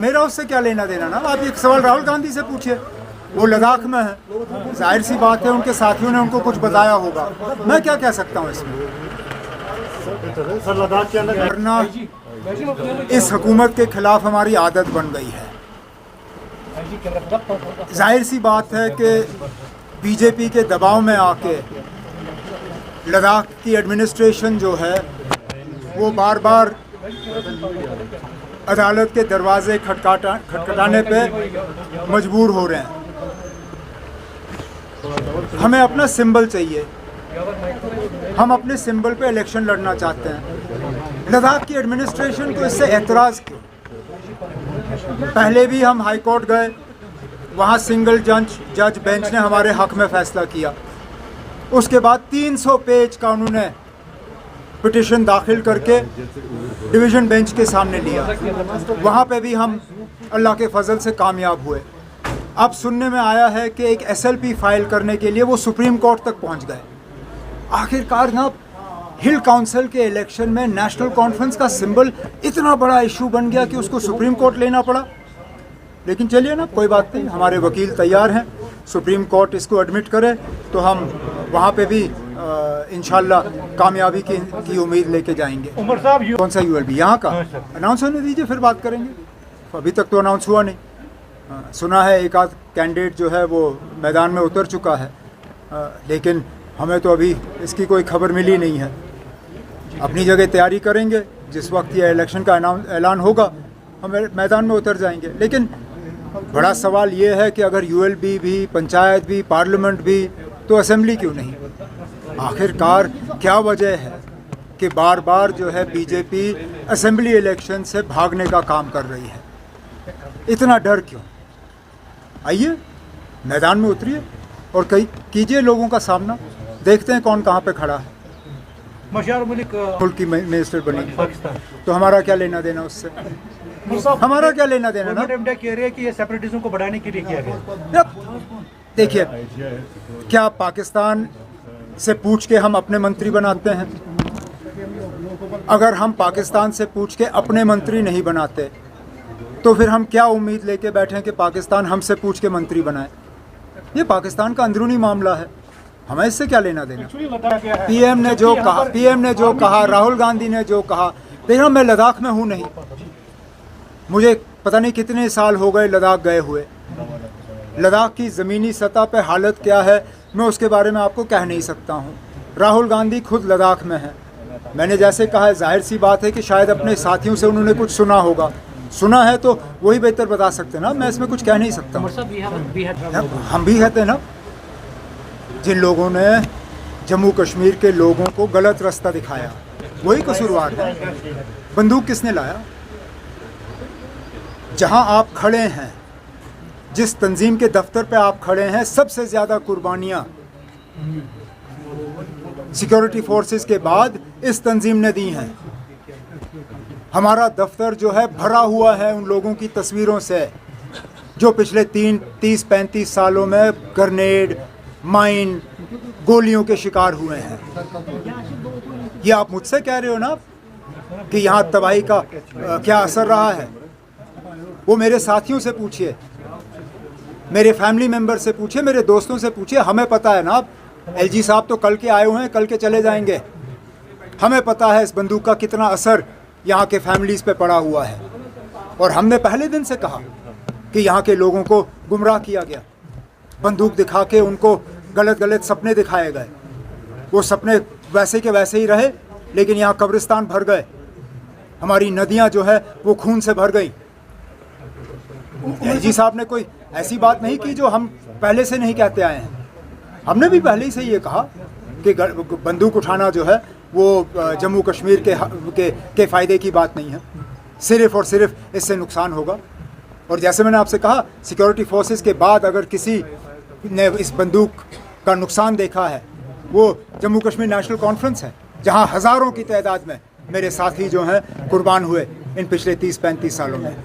मेरा उससे क्या लेना देना ना। आप एक सवाल राहुल गांधी से पूछिए, वो लद्दाख में है, जाहिर सी बात है उनके साथियों ने उनको कुछ बताया होगा, मैं क्या कह सकता हूँ इसमें। वरना इस हुकूमत के खिलाफ हमारी आदत बन गई है। जाहिर सी बात है कि बीजेपी के दबाव में आके लद्दाख की एडमिनिस्ट्रेशन जो है वो बार बार अदालत के दरवाजे खटखटाने पे मजबूर हो रहे हैं। हमें अपना सिंबल चाहिए, हम अपने सिंबल पे इलेक्शन लड़ना चाहते हैं। लद्दाख की एडमिनिस्ट्रेशन को इससे एतराज़ क्यों? पहले भी हम हाई कोर्ट गए, वहाँ सिंगल जज बेंच ने हमारे हक में फैसला किया। उसके बाद 300 पेज का उन्होंने पिटिशन दाखिल करके डिवीज़न बेंच के सामने लिया, वहाँ पे भी हम अल्लाह के फजल से कामयाब हुए। अब सुनने में आया है कि एक SLP फाइल करने के लिए वो सुप्रीम कोर्ट तक पहुँच गए। आखिरकार ना हिल काउंसिल के इलेक्शन में नेशनल कॉन्फ्रेंस का सिंबल इतना बड़ा इशू बन गया कि उसको सुप्रीम कोर्ट लेना पड़ा। लेकिन चलिए ना, कोई बात नहीं, हमारे वकील तैयार हैं, सुप्रीम कोर्ट इसको एडमिट करे तो हम वहाँ पे भी इंशाल्लाह कामयाबी की उम्मीद लेके जाएंगे। उमर साहब, कौन सा ULB यहाँ का अनाउंस होने दीजिए, फिर बात करेंगे। अभी तक तो अनाउंस हुआ नहीं। सुना है एक आध कैंडिडेट जो है वो मैदान में उतर चुका है, लेकिन हमें तो अभी इसकी कोई खबर मिली नहीं है। अपनी जगह तैयारी करेंगे, जिस वक्त ये इलेक्शन का ऐलान होगा हम मैदान में उतर जाएंगे। लेकिन बड़ा सवाल ये है कि अगर ULB भी, पंचायत भी, पार्लियामेंट भी, तो असेंबली क्यों नहीं? आखिरकार क्या वजह है कि बार बार जो है बीजेपी असेंबली इलेक्शन से भागने का काम कर रही है? इतना डर क्यों? आइए मैदान में उतरिए और कीजिए लोगों का सामना, देखते हैं कौन कहाँ पे खड़ा है। मशार मुल्क की मिनिस्टर बनी तो हमारा क्या लेना देना उससे? हमारा क्या लेना देना ना? कह रहे हैं कि ये सेपरेटिज्म को बढ़ाने के लिए किया गया। देखिए, क्या पाकिस्तान से पूछ के हम अपने मंत्री बनाते हैं? अगर हम पाकिस्तान से पूछ के अपने मंत्री नहीं बनाते तो फिर हम क्या उम्मीद लेके बैठे कि पाकिस्तान हमसे पूछ के मंत्री बनाए? ये पाकिस्तान का अंदरूनी मामला है, हमें इससे क्या लेना देना? PM ने जो कहा, राहुल गांधी ने जो कहा, देखना मैं लद्दाख में हूँ नहीं, मुझे पता नहीं कितने साल हो गए लद्दाख गए हुए। लद्दाख की ज़मीनी सतह पे हालत क्या है मैं उसके बारे में आपको कह नहीं सकता हूँ। राहुल गांधी खुद लद्दाख में है। मैंने जैसे कहा है, जाहिर सी बात है कि शायद अपने साथियों से उन्होंने कुछ सुना होगा, सुना है तो वही बेहतर बता सकते हैं ना, मैं इसमें कुछ कह नहीं सकता। हम भी कहते हैं ना, जिन लोगों ने जम्मू कश्मीर के लोगों को गलत रास्ता दिखाया वही कसूरवार है। बंदूक किसने लाया? जहां आप खड़े हैं, जिस तंजीम के दफ्तर पे आप खड़े हैं, सबसे ज़्यादा कुर्बानियां सिक्योरिटी फोर्सेस के बाद इस तंजीम ने दी हैं। हमारा दफ्तर जो है भरा हुआ है उन लोगों की तस्वीरों से जो पिछले 30-35 सालों में ग्रेनेड, माइन, गोलियों के शिकार हुए हैं। ये आप मुझसे कह रहे हो ना कि यहाँ तबाही का क्या असर रहा है? वो मेरे साथियों से पूछिए, मेरे फैमिली मेंबर से पूछिए, मेरे दोस्तों से पूछिए। हमें पता है ना, LG साहब तो कल के आए हुए हैं, कल के चले जाएंगे। हमें पता है इस बंदूक का कितना असर यहाँ के फैमिलीज़ पे पड़ा हुआ है। और हमने पहले दिन से कहा कि यहाँ के लोगों को गुमराह किया गया, बंदूक दिखा के उनको गलत सपने दिखाए गए। वो सपने वैसे के वैसे ही रहे, लेकिन यहाँ कब्रिस्तान भर गए, हमारी नदियाँ जो है वो खून से भर गई। LG साहब ने कोई ऐसी बात नहीं की जो हम पहले से नहीं कहते आए हैं। हमने भी पहले ही से ये कहा कि बंदूक उठाना जो है वो जम्मू कश्मीर के फ़ायदे की बात नहीं है, सिर्फ़ और सिर्फ इससे नुकसान होगा। और जैसे मैंने आपसे कहा, सिक्योरिटी फोर्सेस के बाद अगर किसी ने इस बंदूक का नुकसान देखा है वो जम्मू कश्मीर नेशनल कॉन्फ्रेंस है, जहां हज़ारों की तादाद में मेरे साथी जो हैं कुर्बान हुए इन पिछले 30-35 सालों में।